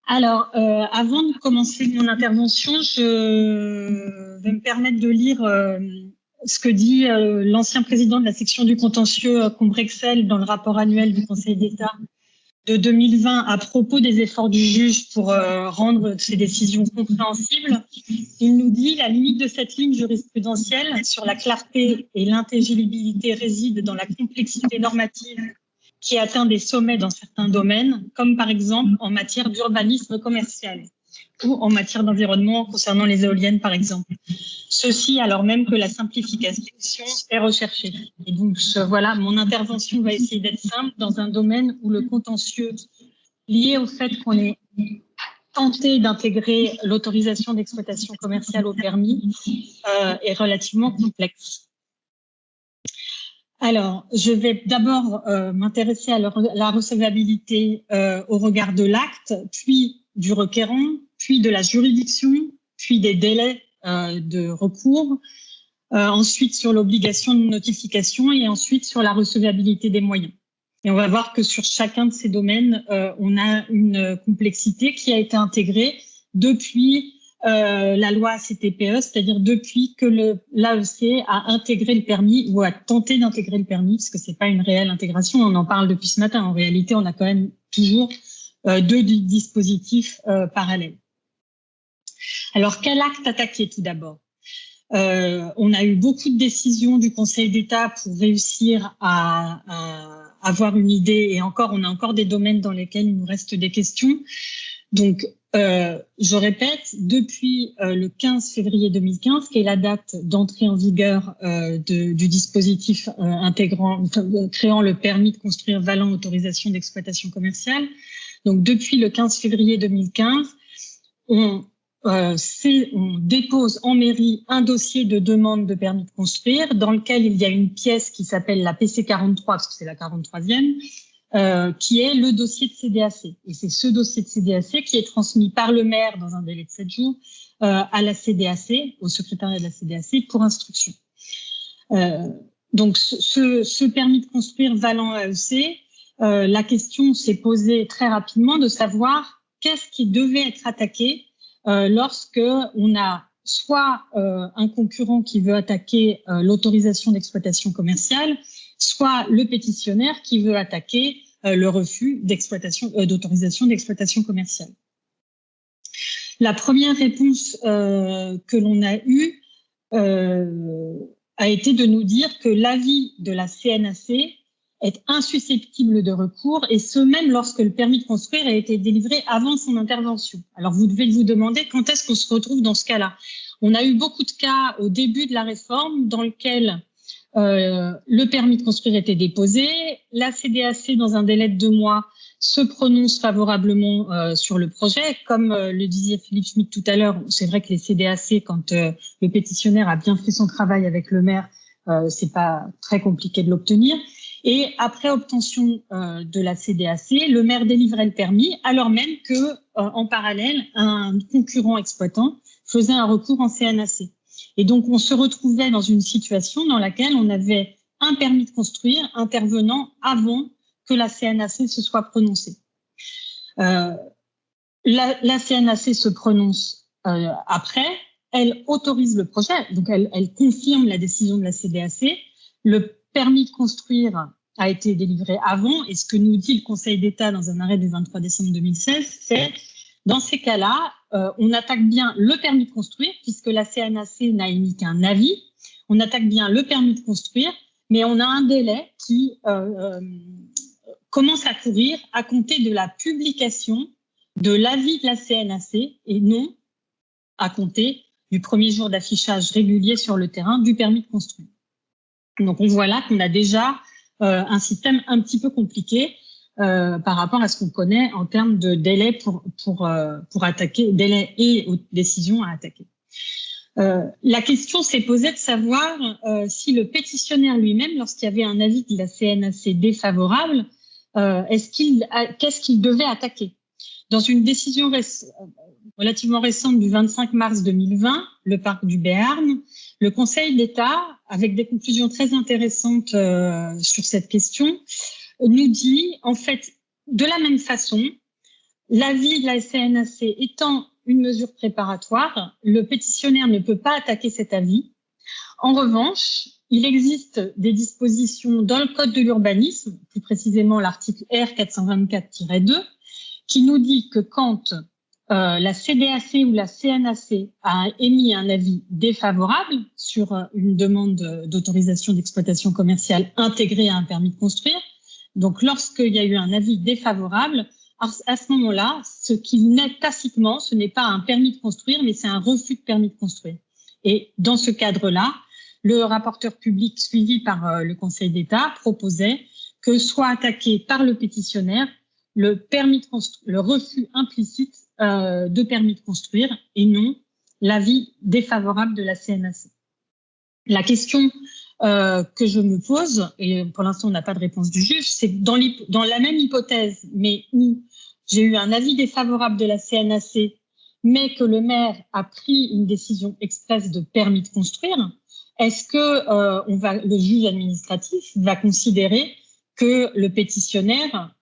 Alors, avant de commencer mon intervention, je vais me permettre de lire ce que dit l'ancien président de la section du contentieux Combrexel dans le rapport annuel du Conseil d'État de 2020 à propos des efforts du juge pour rendre ses décisions compréhensibles. Il nous dit « La limite de cette ligne jurisprudentielle sur la clarté et l'intelligibilité réside dans la complexité normative qui atteint des sommets dans certains domaines, comme par exemple en matière d'urbanisme commercial ou en matière d'environnement concernant les éoliennes, par exemple. Ceci alors même que la simplification est recherchée. » Et donc, voilà, mon intervention va essayer d'être simple dans un domaine où le contentieux lié au fait qu'on est tenté d'intégrer l'autorisation d'exploitation commerciale au permis est relativement complexe. Alors, je vais d'abord m'intéresser à la recevabilité au regard de l'acte, puis du requérant, puis de la juridiction, puis des délais de recours, ensuite sur l'obligation de notification et ensuite sur la recevabilité des moyens. Et on va voir que sur chacun de ces domaines, on a une complexité qui a été intégrée depuis la loi ACTPE, c'est-à-dire depuis que l'AEC a intégré le permis ou a tenté d'intégrer le permis, parce que c'est pas une réelle intégration, on en parle depuis ce matin. En réalité, on a quand même toujours deux dispositifs parallèles. Alors, quel acte attaquer tout d'abord? On a eu beaucoup de décisions du Conseil d'État pour réussir à avoir une idée, et encore, on a encore des domaines dans lesquels il nous reste des questions. Donc, je répète, depuis le 15 février 2015, qui est la date d'entrée en vigueur du dispositif créant le permis de construire valant autorisation d'exploitation commerciale, donc depuis le 15 février 2015, on dépose en mairie un dossier de demande de permis de construire dans lequel il y a une pièce qui s'appelle la PC 43, parce que c'est la 43e, qui est le dossier de CDAC. Et c'est ce dossier de CDAC qui est transmis par le maire dans un délai de 7 jours à la CDAC, au secrétariat de la CDAC, pour instruction. Donc, ce permis de construire valant AEC, la question s'est posée très rapidement de savoir qu'est-ce qui devait être attaqué lorsque on a soit un concurrent qui veut attaquer l'autorisation d'exploitation commerciale, soit le pétitionnaire qui veut attaquer le refus d'autorisation d'exploitation commerciale. La première réponse que l'on a eue a été de nous dire que l'avis de la CNAC est insusceptible de recours, et ce même lorsque le permis de construire a été délivré avant son intervention. Alors vous devez vous demander quand est-ce qu'on se retrouve dans ce cas-là. On a eu beaucoup de cas au début de la réforme dans lequel le permis de construire était déposé, la CDAC dans un délai de 2 mois se prononce favorablement sur le projet. Comme le disait Philippe Schmitt tout à l'heure, c'est vrai que les CDAC, quand le pétitionnaire a bien fait son travail avec le maire, c'est pas très compliqué de l'obtenir. Et après obtention de la CDAC, le maire délivrait le permis, alors même que, en parallèle, un concurrent exploitant faisait un recours en CNAC. Et donc, on se retrouvait dans une situation dans laquelle on avait un permis de construire intervenant avant que la CNAC se soit prononcée. La CNAC se prononce après, elle autorise le projet, donc elle confirme la décision de la CDAC. Le permis de construire a été délivré avant, et ce que nous dit le Conseil d'État dans un arrêt du 23 décembre 2016, c'est dans ces cas-là, on attaque bien le permis de construire, puisque la CNAC n'a émis qu'un avis. On attaque bien le permis de construire, mais on a un délai qui commence à courir à compter de la publication de l'avis de la CNAC et non à compter du premier jour d'affichage régulier sur le terrain du permis de construire. Donc on voit là qu'on a déjà un système un petit peu compliqué par rapport à ce qu'on connaît en termes de délai pour attaquer, délai et décision à attaquer. La question s'est posée de savoir si le pétitionnaire lui-même, lorsqu'il y avait un avis de la CNAC défavorable, qu'est-ce qu'il devait attaquer? Dans une décision relativement récente du 25 mars 2020, le parc du Béarn, le Conseil d'État, avec des conclusions très intéressantes sur cette question, nous dit, en fait, de la même façon, L'avis de la CNAC étant une mesure préparatoire, le pétitionnaire ne peut pas attaquer cet avis. En revanche, il existe des dispositions dans le Code de l'urbanisme, plus précisément l'article R 424-2, qui nous dit que quand la CDAC ou la CNAC a émis un avis défavorable sur une demande d'autorisation d'exploitation commerciale intégrée à un permis de construire, donc lorsqu'il y a eu un avis défavorable, à ce moment-là, ce qui naît tacitement, ce n'est pas un permis de construire, mais c'est un refus de permis de construire. Et dans ce cadre-là, le rapporteur public suivi par le Conseil d'État proposait que soit attaqué par le pétitionnaire le refus implicite de permis de construire et non l'avis défavorable de la CNAC. La question que je me pose, et pour l'instant on n'a pas de réponse du juge, c'est que dans la même hypothèse, mais où j'ai eu un avis défavorable de la CNAC, mais que le maire a pris une décision expresse de permis de construire, est-ce que le juge administratif va considérer que le pétitionnaire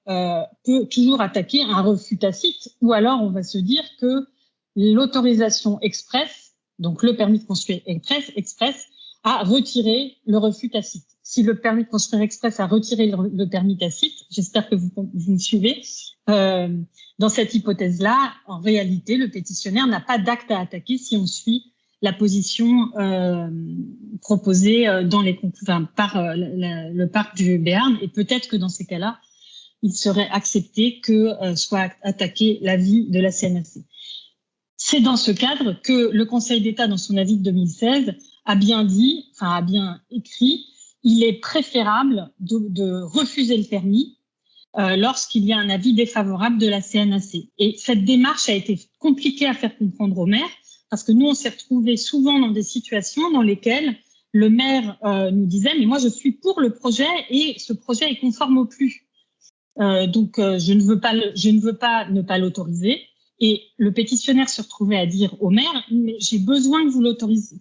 peut toujours attaquer un refus tacite, ou alors on va se dire que l'autorisation express, donc le permis de construire express, a retiré le refus tacite. Si le permis de construire express a retiré le permis tacite, j'espère que vous me suivez, dans cette hypothèse-là, en réalité, le pétitionnaire n'a pas d'acte à attaquer si on suit la position proposée par le parc du Béarn, et peut-être que dans ces cas-là, il serait accepté que soit attaqué l'avis de la CNAC. C'est dans ce cadre que le Conseil d'État, dans son avis de 2016, a bien écrit, il est préférable de refuser le permis lorsqu'il y a un avis défavorable de la CNAC. Et cette démarche a été compliquée à faire comprendre au maire, parce que nous, on s'est retrouvés souvent dans des situations dans lesquelles le maire nous disait « mais moi, je suis pour le projet et ce projet est conforme au PLU. Donc, je ne veux pas ne pas l'autoriser. » Et le pétitionnaire se retrouvait à dire au maire « j'ai besoin que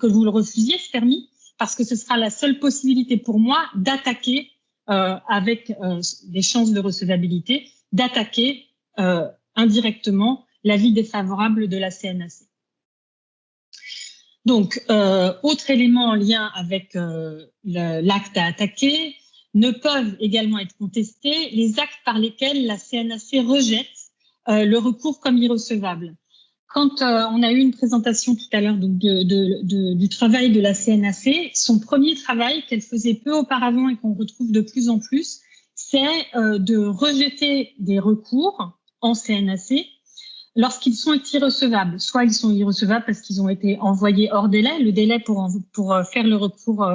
vous le refusiez, ce permis, parce que ce sera la seule possibilité pour moi d'attaquer, avec des chances de recevabilité, d'attaquer indirectement l'avis défavorable de la CNAC. » Donc, autre élément en lien avec l'acte à attaquer, ne peuvent également être contestés les actes par lesquels la CNAC rejette le recours comme irrecevable. Quand on a eu une présentation tout à l'heure du travail de la CNAC, son premier travail qu'elle faisait peu auparavant et qu'on retrouve de plus en plus, c'est de rejeter des recours en CNAC lorsqu'ils sont irrecevables. Soit ils sont irrecevables parce qu'ils ont été envoyés hors délai. Le délai pour faire le recours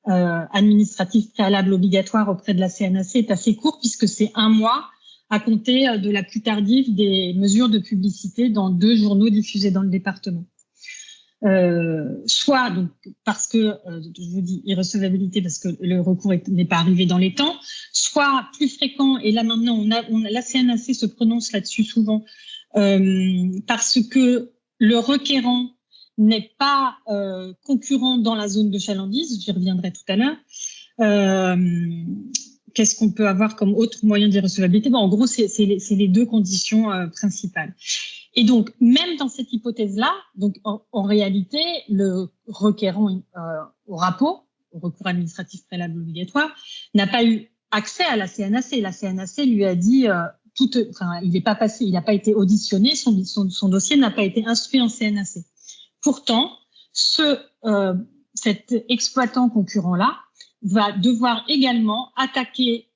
administratif préalable obligatoire auprès de la CNAC est assez court puisque c'est 1 mois à compter de la plus tardive des mesures de publicité dans 2 journaux diffusés dans le département. Soit donc, parce que, je vous dis irrecevabilité parce que le recours n'est pas arrivé dans les temps, soit plus fréquent, et là maintenant la CNAC se prononce là-dessus souvent, parce que le requérant n'est pas concurrent dans la zone de chalandise, j'y reviendrai tout à l'heure. Qu'est-ce qu'on peut avoir comme autre moyen d'irrecevabilité? En gros, c'est les 2 conditions principales. Et donc, même dans cette hypothèse-là, donc en réalité, le requérant au RAPO, au recours administratif préalable obligatoire, n'a pas eu accès à la CNAC. La CNAC lui a dit il n'est pas passé, il n'a pas été auditionné, son dossier n'a pas été instruit en CNAC. Pourtant, cet exploitant concurrent-là va devoir également attaquer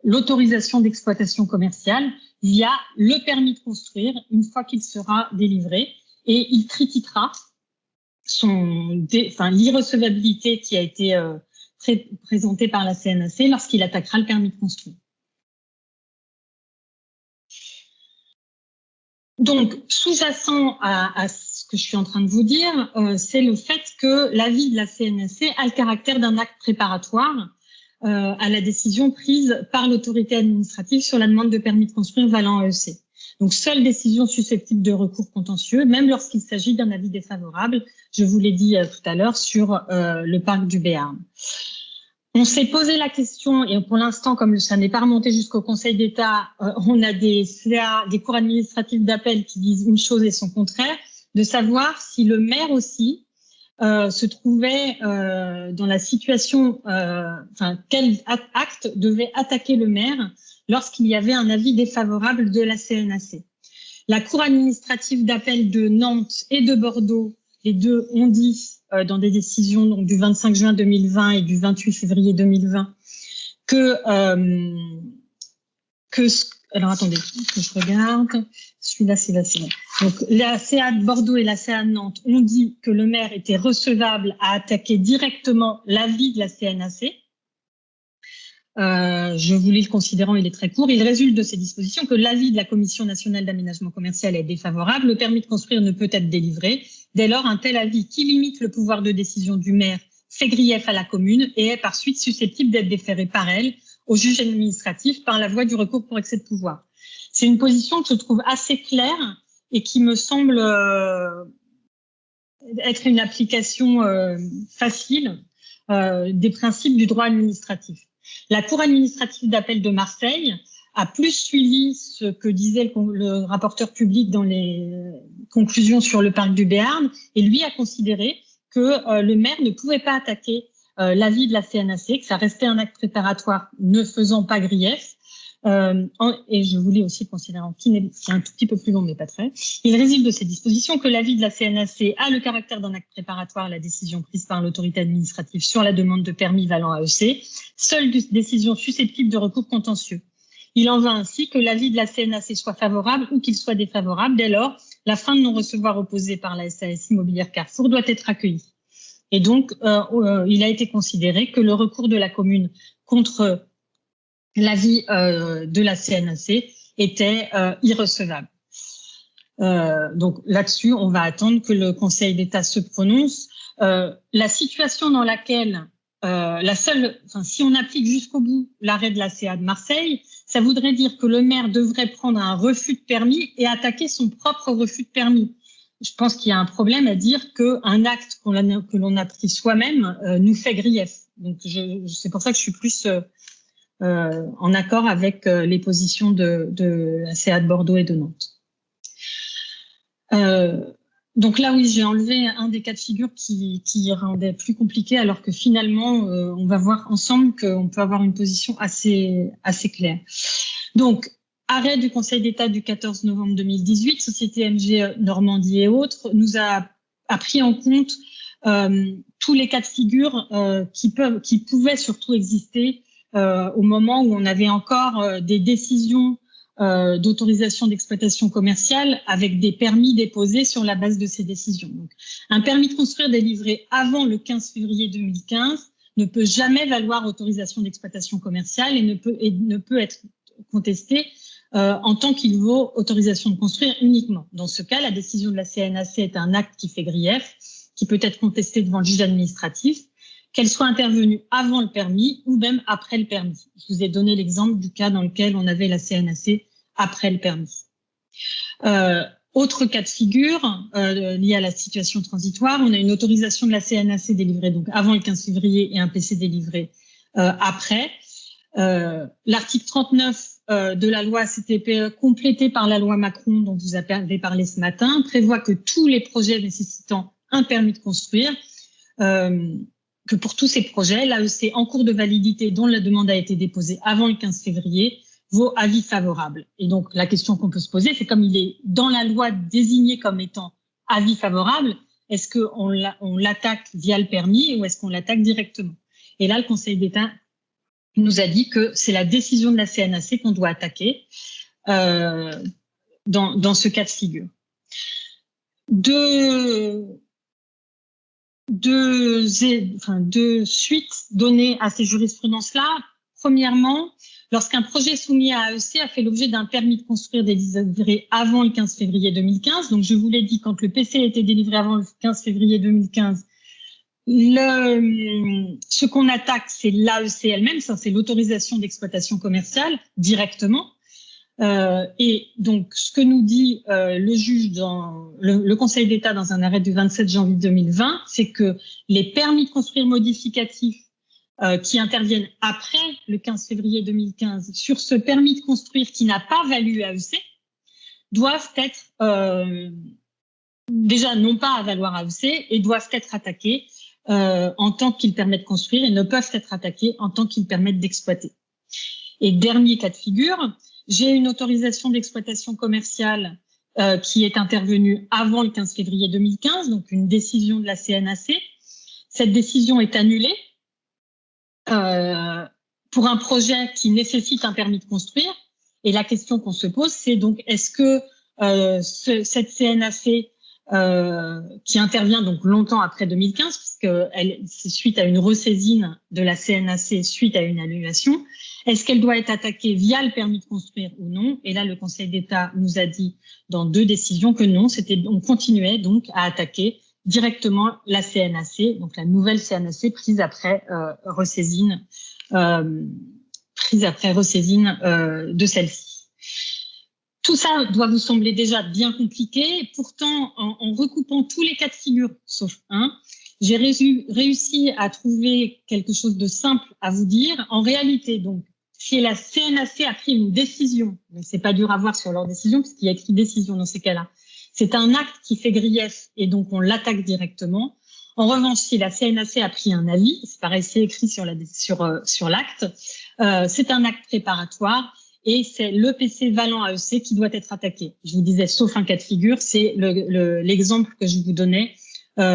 l'autorisation d'exploitation commerciale via le permis de construire une fois qu'il sera délivré, et il critiquera l'irrecevabilité qui a été présentée par la CNAC lorsqu'il attaquera le permis de construire. Donc, sous-jacent à ce que je suis en train de vous dire, c'est le fait que l'avis de la CNAC a le caractère d'un acte préparatoire à la décision prise par l'autorité administrative sur la demande de permis de construire valant AEC. Donc, seule décision susceptible de recours contentieux, même lorsqu'il s'agit d'un avis défavorable, je vous l'ai dit tout à l'heure, sur le parc du Béarn. On s'est posé la question, et pour l'instant, comme ça n'est pas remonté jusqu'au Conseil d'État, on a des CA, des cours administratifs d'appel qui disent une chose et son contraire, de savoir si le maire aussi se trouvait dans la situation, quel acte devait attaquer le maire lorsqu'il y avait un avis défavorable de la CNAC. La Cour administrative d'appel de Nantes et de Bordeaux, les deux ont dit dans des décisions donc, du 25 juin 2020 et du 28 février 2020 alors attendez, que je regarde. Celui-là, c'est là, c'est bon. Donc, la CA de Bordeaux et la CA de Nantes ont dit que le maire était recevable à attaquer directement l'avis de la CNAC. Je vous lis le considérant, il est très court. Il résulte de ces dispositions que l'avis de la Commission nationale d'aménagement commercial est défavorable. Le permis de construire ne peut être délivré. Dès lors, un tel avis qui limite le pouvoir de décision du maire fait grief à la commune et est par suite susceptible d'être déféré par elle au juge administratif par la voie du recours pour excès de pouvoir. C'est une position que je trouve assez claire et qui me semble être une application facile des principes du droit administratif. La Cour administrative d'appel de Marseille a plus suivi ce que disait le rapporteur public dans les conclusions sur le parc du Béarn et lui a considéré que le maire ne pouvait pas attaquer l'avis de la CNAC, que ça restait un acte préparatoire ne faisant pas grief. Et je voulais aussi considérer qui est un tout petit peu plus long, mais pas très. Il résulte de ces dispositions que l'avis de la CNAC a le caractère d'un acte préparatoire à la décision prise par l'autorité administrative sur la demande de permis valant AEC, seule décision susceptible de recours contentieux. Il en va ainsi que l'avis de la CNAC soit favorable ou qu'il soit défavorable. Dès lors, la fin de non-recevoir opposée par la SAS Immobilière Carrefour doit être accueillie. Et donc, il a été considéré que le recours de la commune contre l'avis de la CNAC était irrecevable. Donc là-dessus, on va attendre que le Conseil d'État se prononce. La situation dans laquelle si on applique jusqu'au bout l'arrêt de la CA de Marseille, ça voudrait dire que le maire devrait prendre un refus de permis et attaquer son propre refus de permis. Je pense qu'il y a un problème à dire qu'un acte que l'on a pris soi-même nous fait grief. Donc c'est pour ça que je suis plus en accord avec les positions de la CA de Bordeaux et de Nantes. Donc là, oui, j'ai enlevé un des cas de figure qui rendait plus compliqué, alors que finalement, on va voir ensemble qu'on peut avoir une position assez claire. Donc, arrêt du Conseil d'État du 14 novembre 2018, Société MG Normandie et autres, nous a pris en compte tous les cas de figure qui pouvaient surtout exister au moment où on avait encore des décisions d'autorisation d'exploitation commerciale avec des permis déposés sur la base de ces décisions. Donc, un permis de construire délivré avant le 15 février 2015 ne peut jamais valoir autorisation d'exploitation commerciale et ne peut être contesté en tant qu'il vaut autorisation de construire uniquement. Dans ce cas, la décision de la CNAC est un acte qui fait grief, qui peut être contesté devant le juge administratif, qu'elle soit intervenue avant le permis ou même après le permis. Je vous ai donné l'exemple du cas dans lequel on avait la CNAC après le permis. Autre cas de figure lié à la situation transitoire, on a une autorisation de la CNAC délivrée donc avant le 15 février et un PC délivré après. L'article 39 de la loi CTPE, complété par la loi Macron dont vous avez parlé ce matin, prévoit que tous les projets nécessitant un permis de construire, que pour tous ces projets, l'AEC en cours de validité dont la demande a été déposée avant le 15 février vaut avis favorable. Et donc, la question qu'on peut se poser, c'est comme il est dans la loi désigné comme étant avis favorable, est-ce qu'on l'attaque via le permis ou est-ce qu'on l'attaque directement? Et là, le Conseil d'État nous a dit que c'est la décision de la CNAC qu'on doit attaquer dans ce cas de figure. Deux suites données à ces jurisprudences-là. Premièrement, lorsqu'un projet soumis à AEC a fait l'objet d'un permis de construire délivré avant le 15 février 2015, donc je vous l'ai dit, quand le PC a été délivré avant le 15 février 2015, ce qu'on attaque, c'est l'AEC elle-même, ça c'est l'autorisation d'exploitation commerciale directement. Et donc, ce que nous dit le juge dans le Conseil d'État dans un arrêt du 27 janvier 2020, c'est que les permis de construire modificatifs qui interviennent après le 15 février 2015 sur ce permis de construire qui n'a pas valu AEC doivent être déjà non pas à valoir AEC et doivent être attaqués en tant qu'ils permettent de construire et ne peuvent être attaqués en tant qu'ils permettent d'exploiter. Et dernier cas de figure, j'ai une autorisation d'exploitation commerciale qui est intervenue avant le 15 février 2015, donc une décision de la CNAC. Cette décision est annulée pour un projet qui nécessite un permis de construire. Et la question qu'on se pose, c'est donc est-ce que cette CNAC qui intervient donc longtemps après 2015, puisque c'est suite à une ressaisine de la CNAC suite à une annulation, est-ce qu'elle doit être attaquée via le permis de construire ou non? Et là, le Conseil d'État nous a dit dans 2 décisions que non, on continuait donc à attaquer directement la CNAC, donc la nouvelle CNAC prise après ressaisine de celle-ci. Tout ça doit vous sembler déjà bien compliqué. Pourtant, en recoupant tous les cas de figure, sauf un, j'ai réussi à trouver quelque chose de simple à vous dire. En réalité, donc, si la CNAC a pris une décision, donc c'est pas dur à voir sur leur décision puisqu'il y a écrit décision dans ces cas-là, c'est un acte qui fait grief et donc on l'attaque directement. En revanche, si la CNAC a pris un avis, c'est pareil, c'est écrit sur l'acte, c'est un acte préparatoire. Et c'est l'EPC valant AEC qui doit être attaqué. Je vous disais, sauf un cas de figure, c'est l'exemple que je vous donnais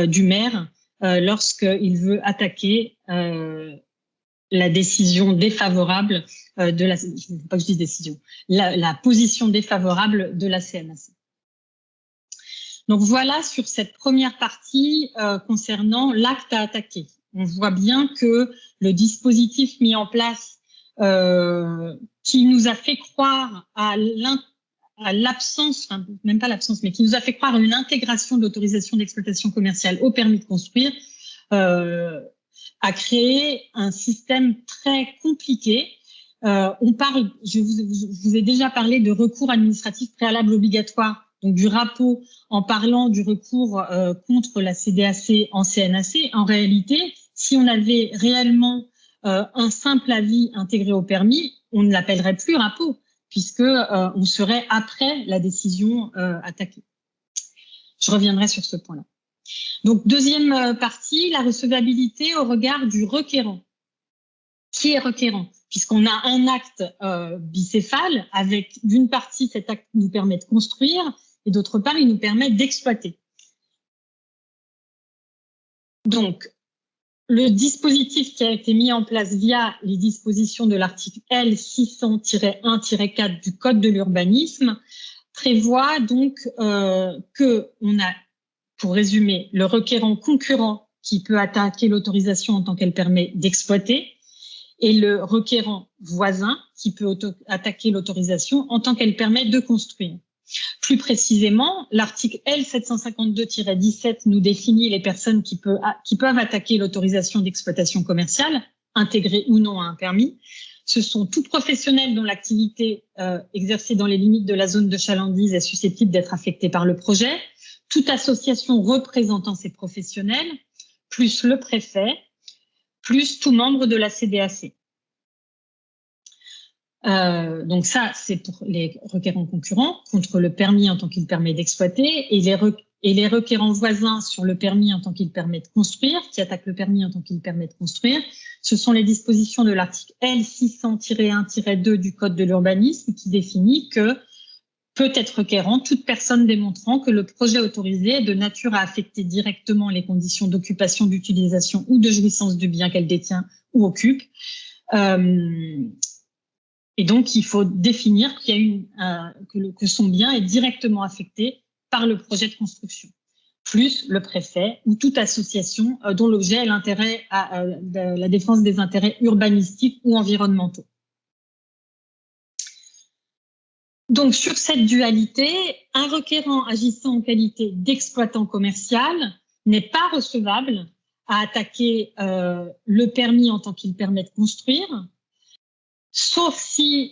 du maire lorsqu'il veut attaquer la décision défavorable de la... Je ne veux pas que je dise décision. La position défavorable de la CNAC. Donc voilà sur cette première partie concernant l'acte à attaquer. On voit bien que le dispositif mis en place qui nous a fait croire à l'absence, enfin, même pas l'absence, mais qui nous a fait croire à une intégration de l'autorisation d'exploitation commerciale au permis de construire, a créé un système très compliqué. Je vous ai déjà parlé de recours administratif préalable obligatoire, donc du RAPO, en parlant du recours contre la CDAC en CNAC. En réalité, si on avait réellement un simple avis intégré au permis, on ne l'appellerait plus RAPO, puisque on serait après la décision attaquée. Je reviendrai sur ce point-là. Donc, deuxième partie, la recevabilité au regard du requérant. Qui est requérant? Puisqu'on a un acte bicéphale, avec d'une partie, cet acte nous permet de construire, et d'autre part, il nous permet d'exploiter. Donc, le dispositif qui a été mis en place via les dispositions de l'article L600-1-4 du Code de l'urbanisme prévoit donc que on a, pour résumer, le requérant concurrent qui peut attaquer l'autorisation en tant qu'elle permet d'exploiter et le requérant voisin qui peut attaquer l'autorisation en tant qu'elle permet de construire. Plus précisément, l'article L752-17 nous définit les personnes qui peuvent attaquer l'autorisation d'exploitation commerciale, intégrée ou non à un permis. Ce sont tous professionnels dont l'activité exercée dans les limites de la zone de chalandise est susceptible d'être affectée par le projet, toute association représentant ces professionnels, plus le préfet, plus tout membre de la CDAC. Donc ça, c'est pour les requérants concurrents contre le permis en tant qu'il permet d'exploiter et les requérants voisins sur le permis en tant qu'il permet de construire, qui attaquent le permis en tant qu'il permet de construire. Ce sont les dispositions de l'article L600-1-2 du Code de l'urbanisme qui définit que peut être requérant toute personne démontrant que le projet autorisé est de nature à affecter directement les conditions d'occupation, d'utilisation ou de jouissance du bien qu'elle détient ou occupe. Et donc, il faut définir qu'il y a que son bien est directement affecté par le projet de construction, plus le préfet ou toute association dont l'objet est l'intérêt à la défense des intérêts urbanistiques ou environnementaux. Donc, sur cette dualité, un requérant agissant en qualité d'exploitant commercial n'est pas recevable à attaquer le permis en tant qu'il permet de construire, sauf si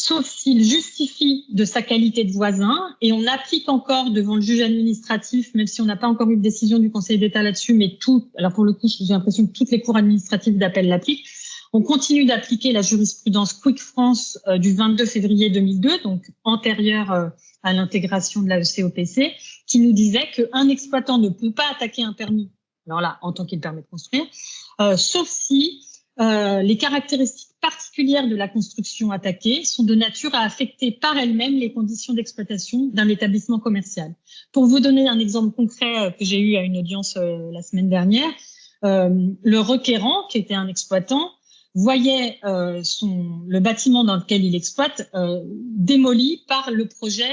sauf s'il justifie de sa qualité de voisin, et on applique encore devant le juge administratif, même si on n'a pas encore eu de décision du Conseil d'État là-dessus, mais alors pour le coup, j'ai l'impression que toutes les cours administratives d'appel l'appliquent. On continue d'appliquer la jurisprudence Quick France du 22 février 2002, donc antérieure à l'intégration de la COPC, qui nous disait qu'un exploitant ne peut pas attaquer un permis, alors là, en tant qu'il permet de construire, sauf si les caractéristiques particulières de la construction attaquée sont de nature à affecter par elles-mêmes les conditions d'exploitation d'un étabbissement commercial. Pour vous donner un exemple concret que j'ai eu à une audience la semaine dernière, le requérant, qui était un exploitant, voyait le bâtiment dans lequel il exploite démoli par le projet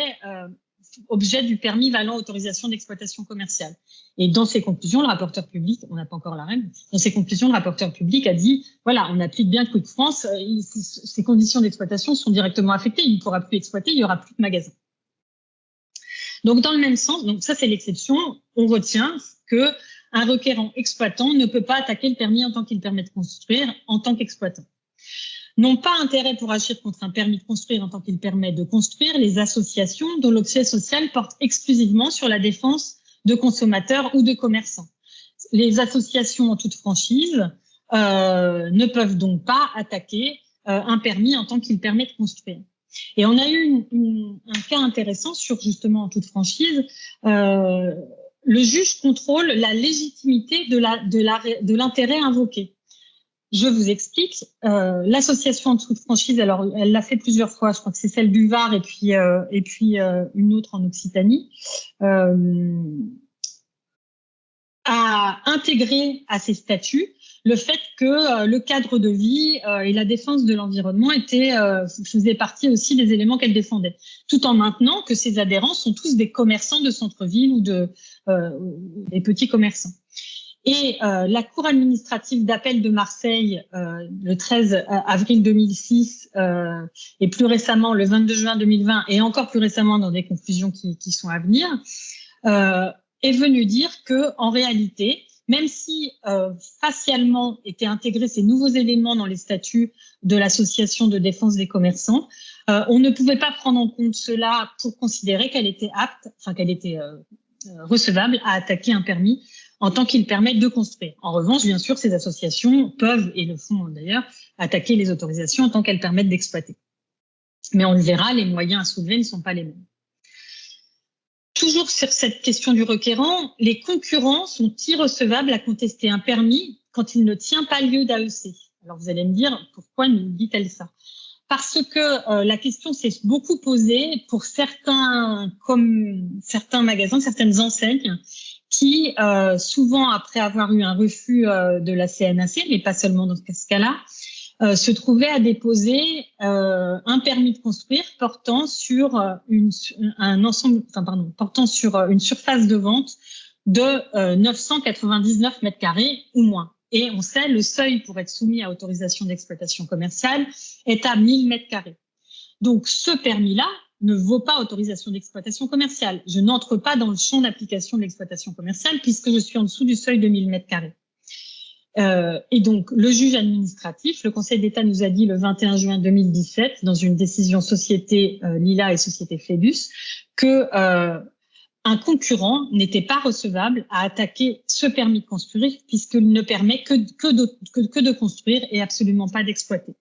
objet du permis valant autorisation d'exploitation commerciale. Et dans ses conclusions, le rapporteur public, on n'a pas encore la REM, dans ses conclusions, le rapporteur public a dit, voilà, on applique bien Quick France, ces conditions d'exploitation sont directement affectées, il ne pourra plus exploiter, il n'y aura plus de magasins. Donc, dans le même sens, donc ça c'est l'exception, on retient que un requérant exploitant ne peut pas attaquer le permis en tant qu'il permet de construire en tant qu'exploitant. N'ont pas intérêt pour agir contre un permis de construire en tant qu'il permet de construire les associations dont l'objet social porte exclusivement sur la défense de consommateurs ou de commerçants. Les associations en toute franchise ne peuvent donc pas attaquer un permis en tant qu'il permet de construire. Et on a eu un cas intéressant sur justement en toute franchise. Le juge contrôle la légitimité de l'intérêt invoqué. Je vous explique. L'association en toute franchise, alors elle l'a fait plusieurs fois. Je crois que c'est celle du Var et puis une autre en Occitanie. A intégré à ses statuts le fait que le cadre de vie et la défense de l'environnement faisaient partie aussi des éléments qu'elle défendait, tout en maintenant que ses adhérents sont tous des commerçants de centre-ville ou des petits commerçants. Et la Cour administrative d'appel de Marseille, le 13 avril 2006, et plus récemment le 22 juin 2020, et encore plus récemment dans des conclusions qui sont à venir, est venue dire que, en réalité, même si facialement étaient intégrés ces nouveaux éléments dans les statuts de l'association de défense des commerçants, on ne pouvait pas prendre en compte cela pour considérer qu'elle était apte, enfin qu'elle était recevable à attaquer un permis en tant qu'il permet de construire. En revanche, bien sûr, ces associations peuvent, et le font d'ailleurs, attaquer les autorisations en tant qu'elles permettent d'exploiter. Mais on le verra, les moyens à soulever ne sont pas les mêmes. Toujours sur cette question du requérant, les concurrents sont irrecevables à contester un permis quand il ne tient pas lieu d'AEC. Alors vous allez me dire, pourquoi nous dit-elle ça ? Parce que la question s'est beaucoup posée pour certains magasins, certaines enseignes, qui, souvent après avoir eu un refus de la CNAC, mais pas seulement dans ce cas-là, se trouvaient à déposer un permis de construire portant sur une surface de vente de 999 mètres carrés ou moins. Et on sait, le seuil pour être soumis à autorisation d'exploitation commerciale est à 1000 mètres carrés. Donc, ce permis-là ne vaut pas autorisation d'exploitation commerciale. Je n'entre pas dans le champ d'application de l'exploitation commerciale puisque je suis en dessous du seuil de 1000 mètres carrés. Et donc, le juge administratif, le Conseil d'État nous a dit le 21 juin 2017, dans une décision Société Lila et Société Phébus, que un concurrent n'était pas recevable à attaquer ce permis de construire puisqu'il ne permet que de construire et absolument pas d'exploiter.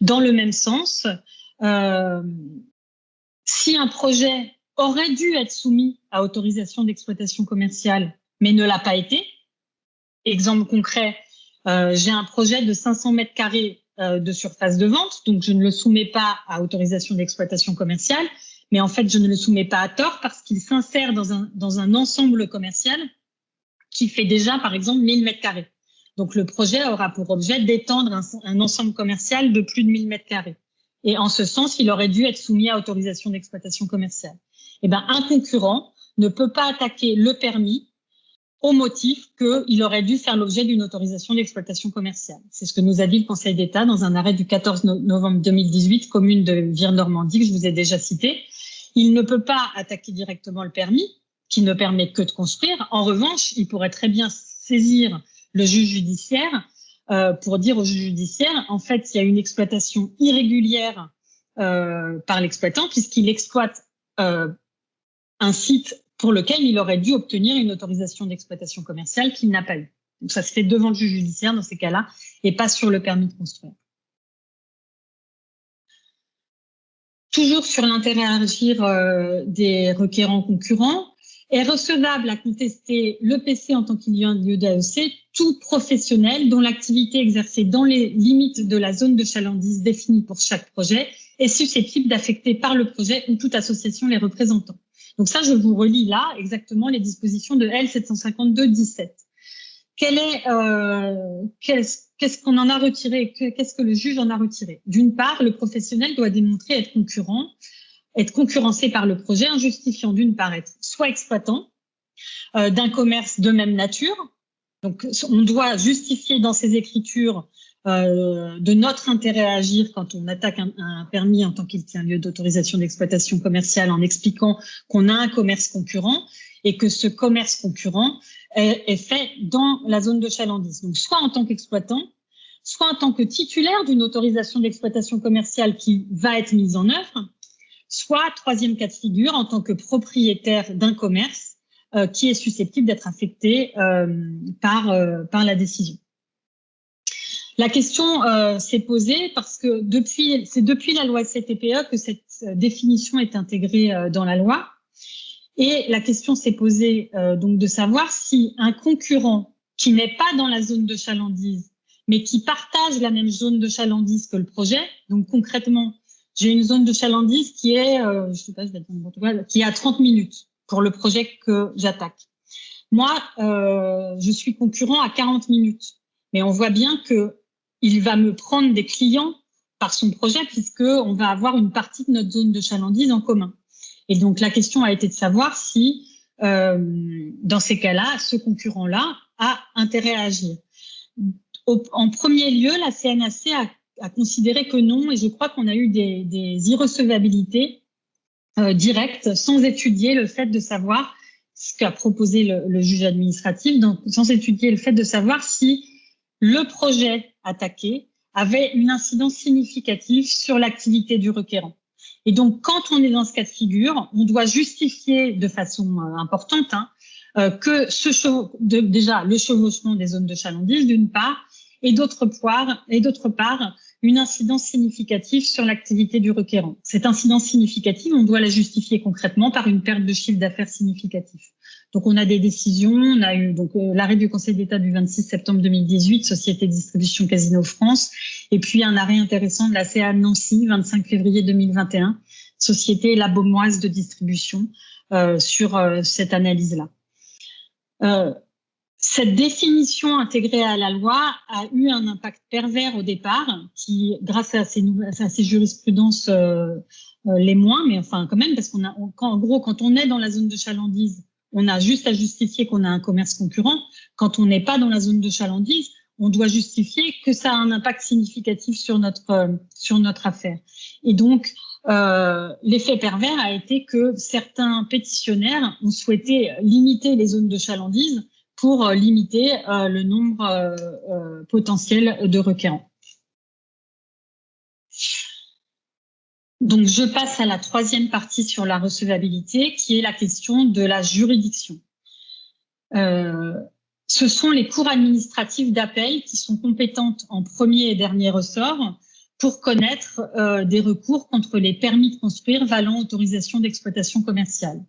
Dans le même sens, si un projet aurait dû être soumis à autorisation d'exploitation commerciale, mais ne l'a pas été, exemple concret, j'ai un projet de 500 mètres carrés de surface de vente, donc je ne le soumets pas à autorisation d'exploitation commerciale, mais en fait, je ne le soumets pas à tort parce qu'il s'insère dans un ensemble commercial qui fait déjà, par exemple, 1000 mètres carrés. Donc, le projet aura pour objet d'étendre un ensemble commercial de plus de 1000 mètres carrés. Et en ce sens, il aurait dû être soumis à autorisation d'exploitation commerciale. Eh ben, un concurrent ne peut pas attaquer le permis au motif qu'il aurait dû faire l'objet d'une autorisation d'exploitation commerciale. C'est ce que nous a dit le Conseil d'État dans un arrêt du 14 novembre 2018, commune de Vire-Normandie, que je vous ai déjà cité. Il ne peut pas attaquer directement le permis, qui ne permet que de construire. En revanche, il pourrait très bien saisir le juge judiciaire pour dire au juge judiciaire, en fait, il y a une exploitation irrégulière par l'exploitant, puisqu'il exploite un site pour lequel il aurait dû obtenir une autorisation d'exploitation commerciale qu'il n'a pas eu. Donc ça se fait devant le juge judiciaire dans ces cas-là et pas sur le permis de construire. Toujours sur l'intérêt à agir des requérants concurrents, est recevable à contester l'EPC en tant qu'il y a un lieu d'AEC, tout professionnel dont l'activité exercée dans les limites de la zone de chalandise définie pour chaque projet est susceptible d'affecter par le projet ou toute association les représentants. Donc ça, je vous relis là exactement les dispositions de L752-17. Qu'est-ce qu'on en a retiré? Qu'est-ce que le juge en a retiré? D'une part, le professionnel doit démontrer être concurrencé par le projet en justifiant d'une part être soit exploitant d'un commerce de même nature. Donc, on doit justifier dans ses écritures de notre intérêt à agir quand on attaque un permis en tant qu'il tient lieu d'autorisation d'exploitation commerciale en expliquant qu'on a un commerce concurrent et que ce commerce concurrent est fait dans la zone de chalandise. Donc, soit en tant qu'exploitant, soit en tant que titulaire d'une autorisation d'exploitation commerciale qui va être mise en œuvre, soit, troisième cas de figure, en tant que propriétaire d'un commerce qui est susceptible d'être affecté par la décision. La question s'est posée parce que c'est depuis la loi CTPE que cette définition est intégrée dans la loi. Et la question s'est posée donc de savoir si un concurrent qui n'est pas dans la zone de chalandise, mais qui partage la même zone de chalandise que le projet, donc concrètement, j'ai une zone de chalandise qui est, qui est à 30 minutes pour le projet que j'attaque. Moi, je suis concurrent à 40 minutes, mais on voit bien que il va me prendre des clients par son projet puisque on va avoir une partie de notre zone de chalandise en commun. Et donc la question a été de savoir si, dans ces cas-là, ce concurrent-là a intérêt à agir. En premier lieu, la CNAC a considéré que non, et je crois qu'on a eu des irrecevabilités directes sans étudier le fait de savoir ce qu'a proposé le juge administratif, donc sans étudier le fait de savoir si le projet attaqué avait une incidence significative sur l'activité du requérant. Et donc, quand on est dans ce cas de figure, on doit justifier de façon importante que déjà le chevauchement des zones de chalandise, d'une part, et d'autre part, une incidence significative sur l'activité du requérant. Cette incidence significative, on doit la justifier concrètement par une perte de chiffre d'affaires significatif. Donc, on a des décisions. On a eu donc l'arrêt du Conseil d'État du 26 septembre 2018, Société de distribution Casino France, et puis un arrêt intéressant de la CA de Nancy, 25 février 2021, Société La Beaumoise de distribution, sur cette analyse-là. Cette définition intégrée à la loi a eu un impact pervers au départ, qui, grâce à ces jurisprudences, les moins, mais enfin quand même, parce en gros, quand on est dans la zone de chalandise, on a juste à justifier qu'on a un commerce concurrent. Quand on n'est pas dans la zone de chalandise, on doit justifier que ça a un impact significatif sur notre affaire. Et donc, l'effet pervers a été que certains pétitionnaires ont souhaité limiter les zones de chalandise pour limiter le nombre potentiel de requérants. Donc, je passe à la troisième partie sur la recevabilité, qui est la question de la juridiction. Ce sont les cours administratives d'appel qui sont compétentes en premier et dernier ressort pour connaître des recours contre les permis de construire valant autorisation d'exploitation commerciale.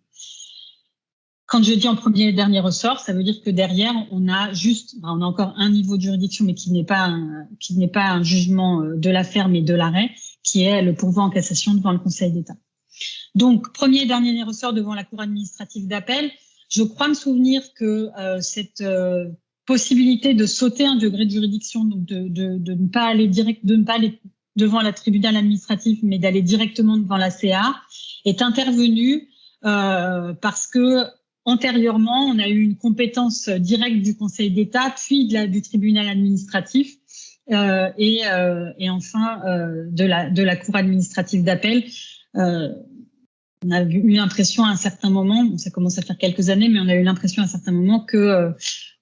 Quand je dis en premier et dernier ressort, ça veut dire que derrière, on a encore un niveau de juridiction, mais qui n'est pas un jugement de l'affaire, mais de l'arrêt, qui est le pourvoi en cassation devant le Conseil d'État. Donc, premier et dernier ressort devant la Cour administrative d'appel. Je crois me souvenir que cette possibilité de sauter un degré de juridiction, donc de ne pas aller devant la tribunal administratif, mais d'aller directement devant la CA, est intervenue parce que antérieurement, on a eu une compétence directe du Conseil d'État, puis du tribunal administratif et enfin de la Cour administrative d'appel on a eu l'impression à un certain moment, ça commence à faire quelques années, mais on a eu l'impression à un certain moment que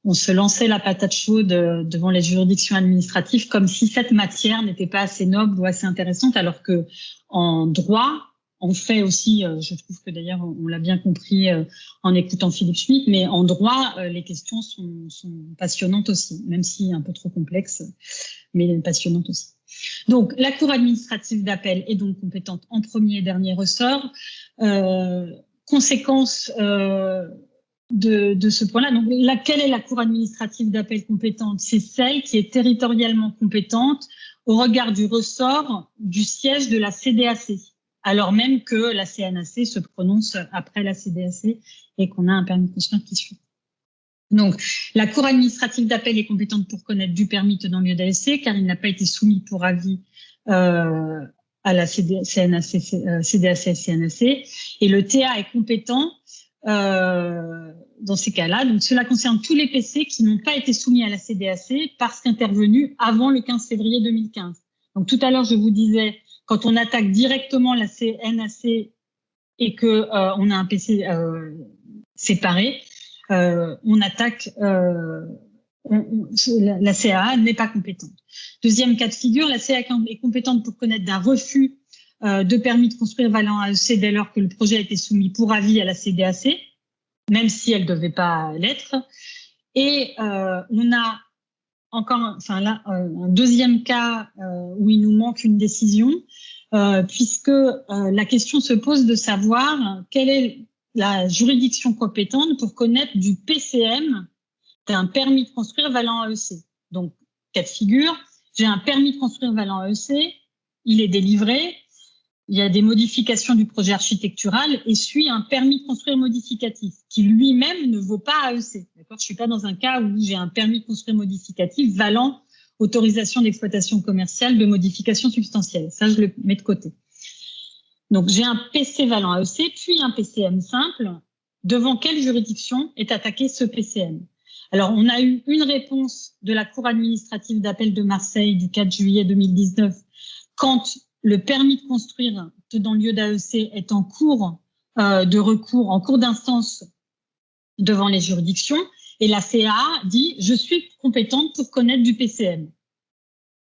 on se lançait la patate chaude devant les juridictions administratives comme si cette matière n'était pas assez noble ou assez intéressante, alors que en droit, en fait aussi, je trouve que d'ailleurs on l'a bien compris en écoutant Philippe Schmitt, mais en droit, les questions sont passionnantes aussi, même si un peu trop complexes, mais passionnantes aussi. Donc, la Cour administrative d'appel est donc compétente en premier et dernier ressort. Conséquence de ce point-là. Donc, quelle est la Cour administrative d'appel compétente? C'est celle qui est territorialement compétente au regard du ressort du siège de la CDAC, alors même que la CNAC se prononce après la CDAC et qu'on a un permis de construire qui suit. Donc, la Cour administrative d'appel est compétente pour connaître du permis tenant lieu d'ASC, car il n'a pas été soumis pour avis à la CDAC et CNAC. Et le TA est compétent dans ces cas-là. Donc, cela concerne tous les PC qui n'ont pas été soumis à la CDAC parce qu'intervenus avant le 15 février 2015. Donc, tout à l'heure, je vous disais, quand on attaque directement la CNAC et que on a un PC séparé, on attaque, la CAA n'est pas compétente. Deuxième cas de figure, la CAA est compétente pour connaître d'un refus de permis de construire valant AEC dès lors que le projet a été soumis pour avis à la CDAC, même si elle ne devait pas l'être. Et on a encore un deuxième cas où il nous manque une décision, puisque la question se pose de savoir quelle est la juridiction compétente pour connaître du PCM d'un permis de construire valant AEC. Donc, cas de figure, j'ai un permis de construire valant AEC, il est délivré, il y a des modifications du projet architectural et suit un permis de construire modificatif qui lui-même ne vaut pas AEC. D'accord ? Je ne suis pas dans un cas où j'ai un permis de construire modificatif valant autorisation d'exploitation commerciale de modification substantielle. Ça, je le mets de côté. Donc, j'ai un PC valant AEC, puis un PCM simple. Devant quelle juridiction est attaqué ce PCM? Alors, on a eu une réponse de la Cour administrative d'appel de Marseille du 4 juillet 2019 quand le permis de construire tenant lieu d'AEC est en cours de recours, en cours d'instance devant les juridictions. Et la CAA dit « Je suis compétente pour connaître du PCM ».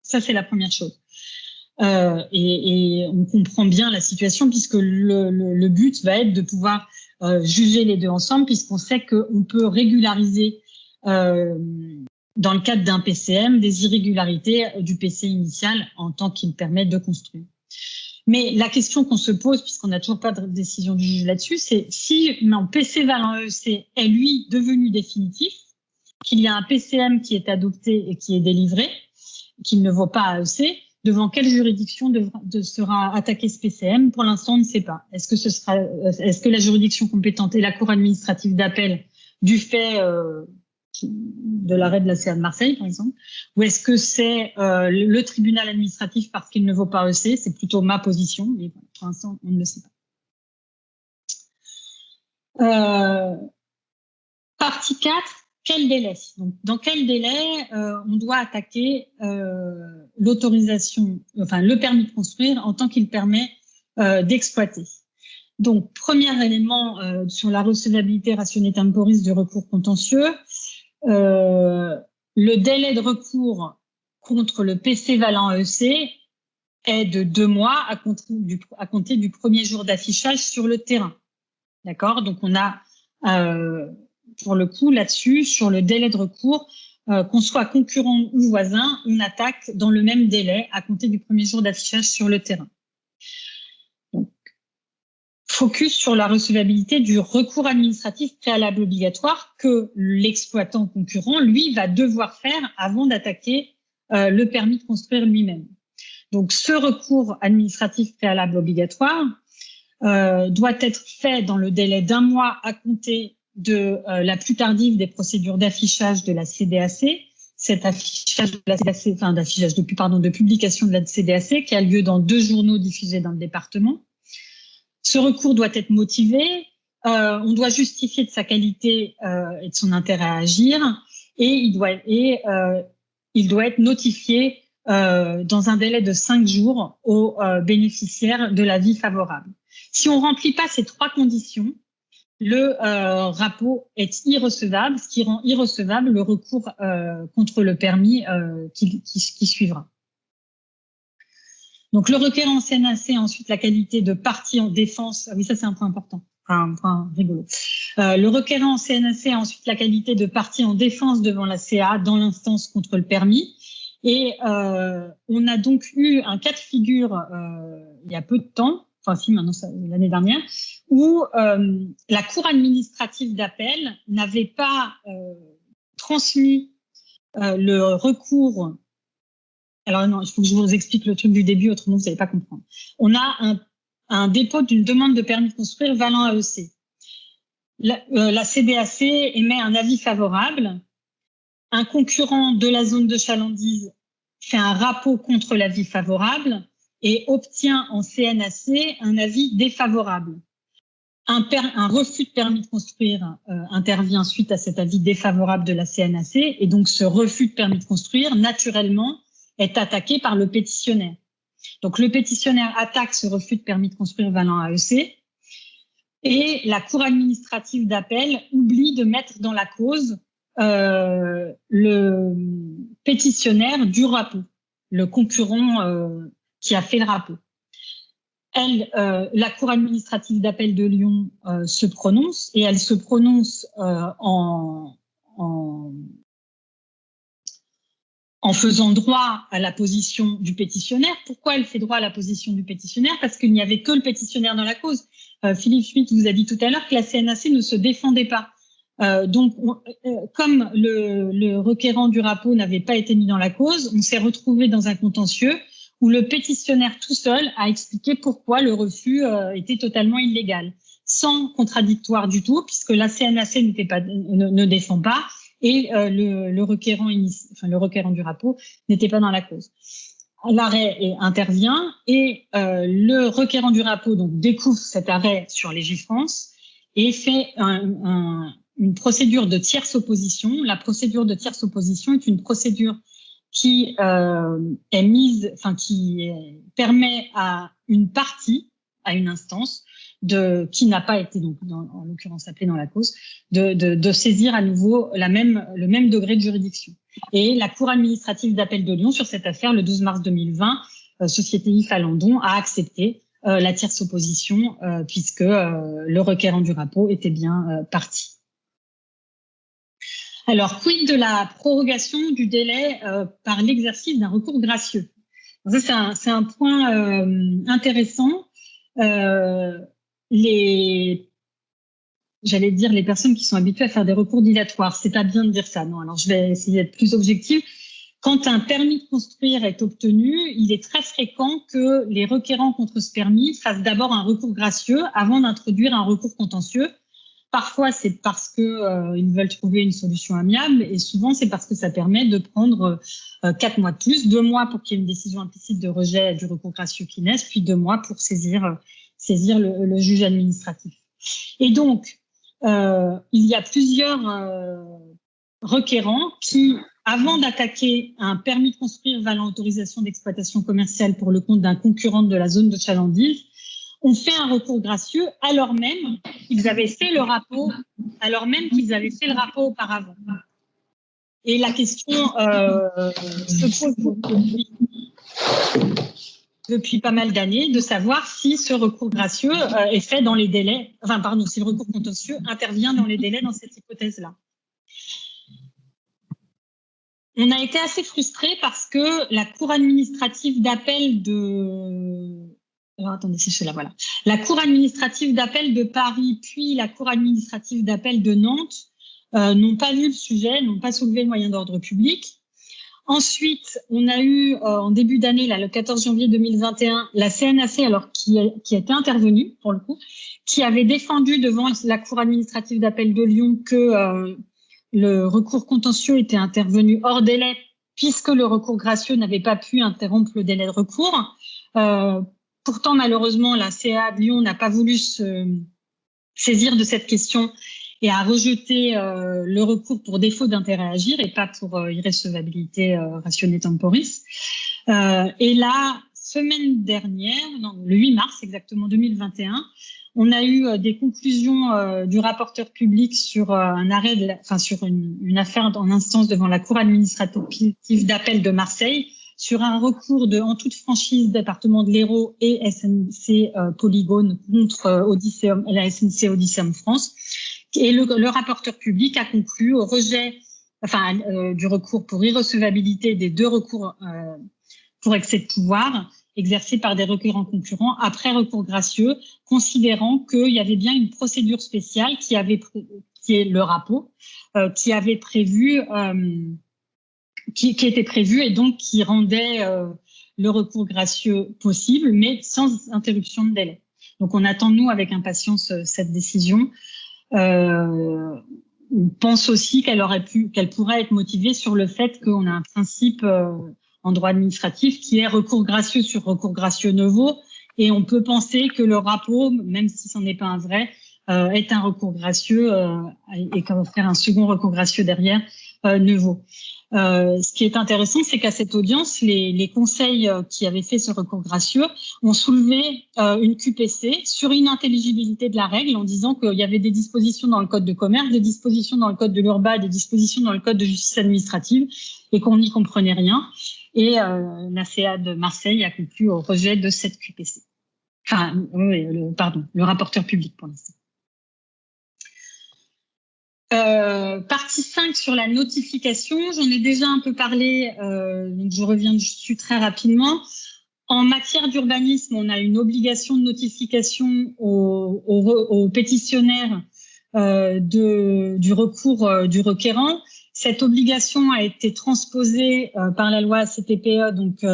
Ça, c'est la première chose. Et on comprend bien la situation puisque le but va être de pouvoir juger les deux ensemble puisqu'on sait qu'on peut régulariser dans le cadre d'un PCM des irrégularités du PC initial en tant qu'il permet de construire. Mais la question qu'on se pose, puisqu'on n'a toujours pas de décision du juge là-dessus, c'est si mon PC valant AEC est lui devenu définitif, qu'il y a un PCM qui est adopté et qui est délivré, qu'il ne vaut pas AEC, devant quelle juridiction sera attaqué ce PCM? Pour l'instant, on ne sait pas. Est-ce que la juridiction compétente est la Cour administrative d'appel du fait de l'arrêt de la CA de Marseille, par exemple, ou est-ce que c'est le tribunal administratif parce qu'il ne vaut pas AEC? C'est plutôt ma position, mais pour l'instant, on ne le sait pas. Partie 4, quel délai? Donc, dans quel délai on doit attaquer l'autorisation, enfin le permis de construire en tant qu'il permet d'exploiter? Donc, premier élément sur la recevabilité rationnée temporis du recours contentieux, le délai de recours contre le PC valant AEC est de 2 mois à compter du premier jour d'affichage sur le terrain. D'accord? Donc, on a pour le coup là-dessus, sur le délai de recours, qu'on soit concurrent ou voisin, on attaque dans le même délai à compter du premier jour d'affichage sur le terrain. Donc, focus sur la recevabilité du recours administratif préalable obligatoire que l'exploitant concurrent, lui, va devoir faire avant d'attaquer le permis de construire lui-même. Donc, ce recours administratif préalable obligatoire doit être fait dans le délai d'1 mois à compter de la plus tardive des procédures d'affichage de la CDAC, cet affichage de la CDAC, enfin d'affichage de publication de la CDAC qui a lieu dans 2 journaux diffusés dans le département. Ce recours doit être motivé, on doit justifier de sa qualité et de son intérêt à agir, et il doit être notifié dans un délai de 5 jours aux bénéficiaires de l'avis favorable. Si on ne remplit pas ces 3 conditions, le RAPO est irrecevable, ce qui rend irrecevable le recours contre le permis qui suivra. Donc, le requérant en CNAC a ensuite la qualité de partie en défense. Ah oui, ça, c'est un point important, un point rigolo. Le requérant en CNAC a ensuite la qualité de partie en défense devant la CA dans l'instance contre le permis. Et on a donc eu un cas de figure il y a peu de temps, enfin si maintenant l'année dernière, où la Cour administrative d'appel n'avait pas transmis le recours. Alors non, il faut que je vous explique le truc du début, autrement vous n'allez pas comprendre. On a un dépôt d'une demande de permis de construire valant AEC. La CDAC émet un avis favorable. Un concurrent de la zone de chalandise fait un RAPO contre l'avis favorable et obtient en CNAC un avis défavorable. Un refus de permis de construire intervient suite à cet avis défavorable de la CNAC et donc ce refus de permis de construire, naturellement, est attaqué par le pétitionnaire. Donc le pétitionnaire attaque ce refus de permis de construire valant AEC et la Cour administrative d'appel oublie de mettre dans la cause le pétitionnaire du RAPO, le concurrent qui a fait le RAPO. La Cour administrative d'appel de Lyon se prononce et elle se prononce en faisant droit à la position du pétitionnaire. Pourquoi elle fait droit à la position du pétitionnaire? Parce qu'il n'y avait que le pétitionnaire dans la cause. Philippe Schmitt vous a dit tout à l'heure que la CNAC ne se défendait pas. Donc, comme le requérant du RAPO n'avait pas été mis dans la cause, on s'est retrouvé dans un contentieux où le pétitionnaire tout seul a expliqué pourquoi le refus était totalement illégal, sans contradictoire du tout, puisque la CNAC ne défend pas et le requérant du RAPO n'était pas dans la cause. L'arrêt intervient et le requérant du RAPO donc découvre cet arrêt sur Légifrance et fait une procédure de tierce opposition. La procédure de tierce opposition est une procédure qui permet à une partie, à une instance, qui n'a pas été donc en l'occurrence appelée dans la cause, de saisir à nouveau le même degré de juridiction. Et la Cour administrative d'appel de Lyon sur cette affaire, le 12 mars 2020, Société IF Alandon a accepté la tierce opposition puisque le requérant du RAPO était bien parti. Alors, quid de la prorogation du délai par l'exercice d'un recours gracieux? Ça, c'est un point intéressant. J'allais dire les personnes qui sont habituées à faire des recours dilatoires, c'est pas bien de dire ça. Non, alors je vais essayer d'être plus objective. Quand un permis de construire est obtenu, il est très fréquent que les requérants contre ce permis fassent d'abord un recours gracieux avant d'introduire un recours contentieux. Parfois, c'est parce que ils veulent trouver une solution amiable et souvent, c'est parce que ça permet de prendre 4 mois de plus, 2 mois pour qu'il y ait une décision implicite de rejet du recours gracieux qui naisse, puis 2 mois pour saisir le juge administratif. Et donc, il y a plusieurs requérants qui, avant d'attaquer un permis de construire valant autorisation d'exploitation commerciale pour le compte d'un concurrent de la zone de chalandise, ont fait un recours gracieux alors même qu'ils avaient fait le RAPO, auparavant. Et la question se pose depuis pas mal d'années de savoir si ce recours gracieux est fait dans les délais, si le recours contentieux intervient dans les délais dans cette hypothèse-là. On a été assez frustrés parce que la Cour administrative d'appel la Cour administrative d'appel de Paris, puis la Cour administrative d'appel de Nantes n'ont pas vu le sujet, n'ont pas soulevé le moyen d'ordre public. Ensuite, on a eu en début d'année, le 14 janvier 2021, la CNAC, alors qui était intervenue pour le coup, qui avait défendu devant la Cour administrative d'appel de Lyon que le recours contentieux était intervenu hors délai puisque le recours gracieux n'avait pas pu interrompre le délai de recours. Pourtant, malheureusement, la CA de Lyon n'a pas voulu se saisir de cette question et a rejeté le recours pour défaut d'intérêt à agir et pas pour irrecevabilité rationnée temporis. Et là, semaine dernière, non, le 8 mars exactement 2021, on a eu des conclusions du rapporteur public sur un arrêt, sur une affaire en instance devant la Cour administrative d'appel de Marseille sur un recours en toute franchise département de l'Hérault et SNC Polygone contre la SNC Odysseum France. Et le rapporteur public a conclu au rejet du recours pour irrecevabilité des deux recours pour excès de pouvoir exercés par des requérants concurrents après recours gracieux, considérant qu'il y avait bien une procédure spéciale qui est le RAPO, qui avait prévu, qui était prévu et donc qui rendait le recours gracieux possible, mais sans interruption de délai. Donc on attend, nous, avec impatience, cette décision. On pense aussi qu'elle pourrait être motivée sur le fait qu'on a un principe en droit administratif qui est recours gracieux sur recours gracieux ne vaut, et on peut penser que le RAPO, même si ce n'est pas un vrai, est un recours gracieux et qu'on va faire un second recours gracieux derrière ne vaut. Ce qui est intéressant, c'est qu'à cette audience, les conseils qui avaient fait ce recours gracieux ont soulevé une QPC sur inintelligibilité de la règle en disant qu'il y avait des dispositions dans le code de commerce, des dispositions dans le code de l'URBA, des dispositions dans le code de justice administrative et qu'on n'y comprenait rien. Et la CA de Marseille a conclu au rejet de cette QPC. Le rapporteur public pour l'instant. Partie 5 sur la notification, j'en ai déjà un peu parlé, donc je reviens dessus très rapidement. En matière d'urbanisme, on a une obligation de notification aux pétitionnaires du recours du requérant. Cette obligation a été transposée par la loi CTPE donc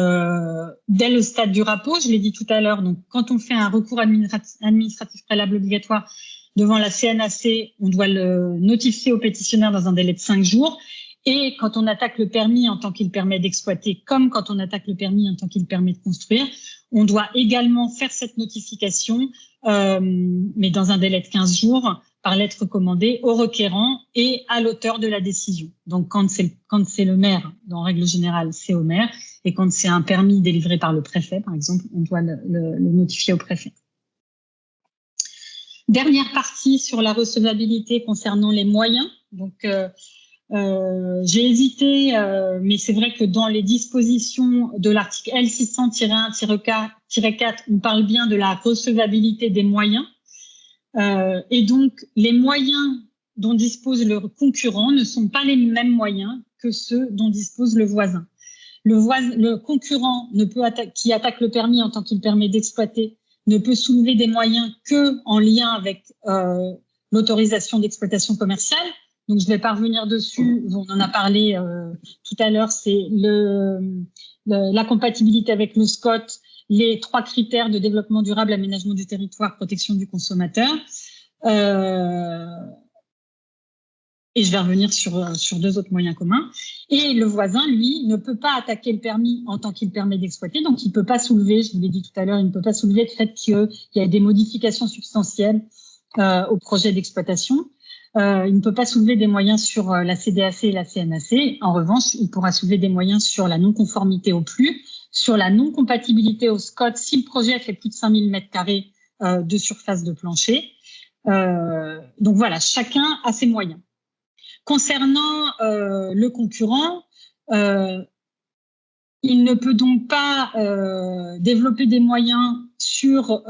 dès le stade du RAPO, je l'ai dit tout à l'heure. Donc quand on fait un recours administratif préalable obligatoire devant la CNAC, on doit le notifier au pétitionnaire dans un délai de 5 jours. Et quand on attaque le permis en tant qu'il permet d'exploiter, comme quand on attaque le permis en tant qu'il permet de construire, on doit également faire cette notification, mais dans un délai de 15 jours, par lettre recommandée au requérant et à l'auteur de la décision. Donc, quand c'est le maire, en règle générale, c'est au maire. Et quand c'est un permis délivré par le préfet, par exemple, on doit le notifier au préfet. Dernière partie sur la recevabilité concernant les moyens. Donc, j'ai hésité, mais c'est vrai que dans les dispositions de l'article L600-1-4, on parle bien de la recevabilité des moyens. Et donc, les moyens dont dispose le concurrent ne sont pas les mêmes moyens que ceux dont dispose le voisin. Le concurrent qui attaque le permis en tant qu'il permet d'exploiter ne peut soulever des moyens que en lien avec l'autorisation d'exploitation commerciale. Donc, je ne vais pas revenir dessus, on en a parlé tout à l'heure, c'est la compatibilité avec le SCOT, les 3 critères de développement durable, aménagement du territoire, protection du consommateur. Et je vais revenir sur 2 autres moyens communs. Et le voisin, lui, ne peut pas attaquer le permis en tant qu'il permet d'exploiter, donc il ne peut pas soulever, je vous l'ai dit tout à l'heure, il ne peut pas soulever le fait qu'il y a des modifications substantielles au projet d'exploitation. Il ne peut pas soulever des moyens sur la CDAC et la CNAC. En revanche, il pourra soulever des moyens sur la non-conformité au PLU, sur la non-compatibilité au SCOT si le projet fait plus de 5000 m² de surface de plancher. Donc voilà, chacun a ses moyens. Concernant le concurrent, il ne peut donc pas développer des moyens sur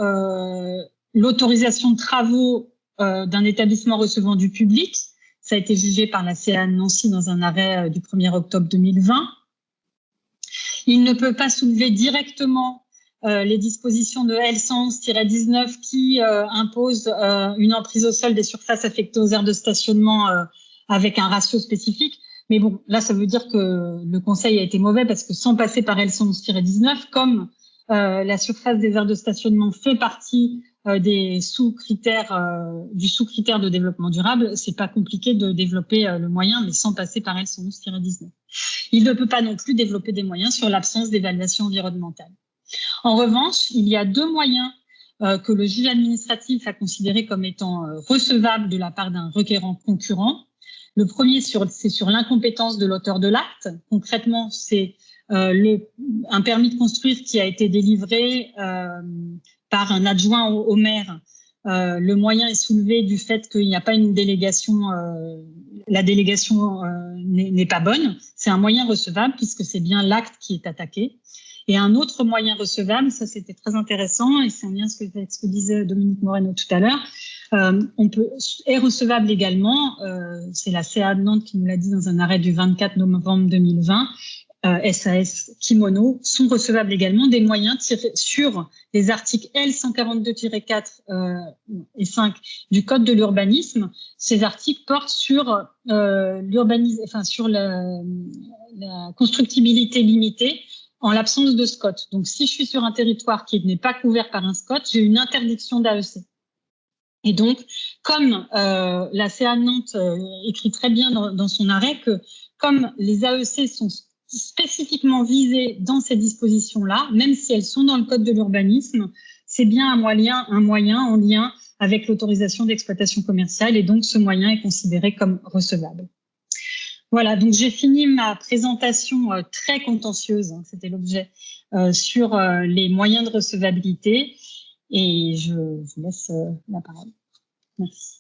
l'autorisation de travaux d'un établissement recevant du public. Ça a été jugé par la CA Nancy dans un arrêt du 1er octobre 2020. Il ne peut pas soulever directement les dispositions de L111-19 qui imposent une emprise au sol des surfaces affectées aux aires de stationnement avec un ratio spécifique. Mais bon, là, ça veut dire que le conseil a été mauvais parce que sans passer par L111-19, comme la surface des aires de stationnement fait partie des du sous-critère de développement durable, c'est pas compliqué de développer le moyen, mais sans passer par L111-19. Il ne peut pas non plus développer des moyens sur l'absence d'évaluation environnementale. En revanche, il y a 2 moyens que le juge administratif a considérés comme étant recevables de la part d'un requérant concurrent. Le premier, c'est sur l'incompétence de l'auteur de l'acte. Concrètement, c'est un permis de construire qui a été délivré par un adjoint au maire. Le moyen est soulevé du fait qu'il n'y a pas une délégation, la délégation n'est pas bonne. C'est un moyen recevable puisque c'est bien l'acte qui est attaqué. Et un autre moyen recevable, ça c'était très intéressant et c'est en lien avec ce que disait Dominique Moreno tout à l'heure, est recevable également, c'est la CA de Nantes qui nous l'a dit dans un arrêt du 24 novembre 2020, SAS Kimono, sont recevables également des moyens tirés sur les articles L142-4 et 5 du Code de l'urbanisme. Ces articles portent sur l'urbanisme, enfin sur la constructibilité limitée en l'absence de SCOT. Donc, si je suis sur un territoire qui n'est pas couvert par un SCOT, j'ai une interdiction d'AEC. Et donc, comme la CA de Nantes écrit très bien dans son arrêt que comme les AEC sont spécifiquement visées dans ces dispositions-là, même si elles sont dans le Code de l'urbanisme, c'est bien un moyen en lien avec l'autorisation d'exploitation commerciale et donc ce moyen est considéré comme recevable. Voilà, donc j'ai fini ma présentation très contentieuse, hein, c'était l'objet, sur les moyens de recevabilité et je vous laisse la parole. Merci.